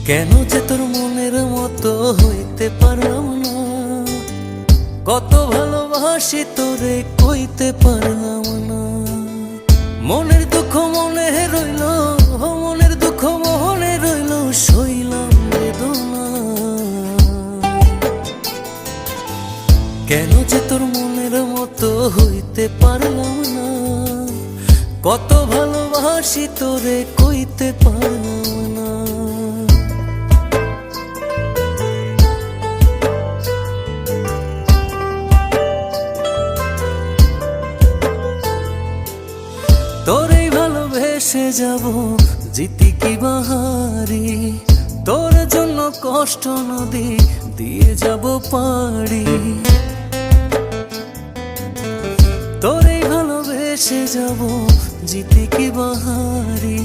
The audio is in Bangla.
কেন যে তোর মনের মতো হইতে পারলাম না, কত ভালোবাসি তোরে কইতে পারলাম না। মনের দুঃখ মনে রইল, মনের দুঃখ মনে রইল, সইলাম বেদনা। কেন যে তোর মনের মতো হইতে পারলাম না, কত ভালোবাসি তোরে কইতে পারলাম না। তোরে ভালোবেসে যাব জিতি কি বাহারি, তোর জন্য কষ্ট নদী দিয়ে যাব পাড়ি। তোরে ভালোবেসে যাব জিতি কি বাহারি,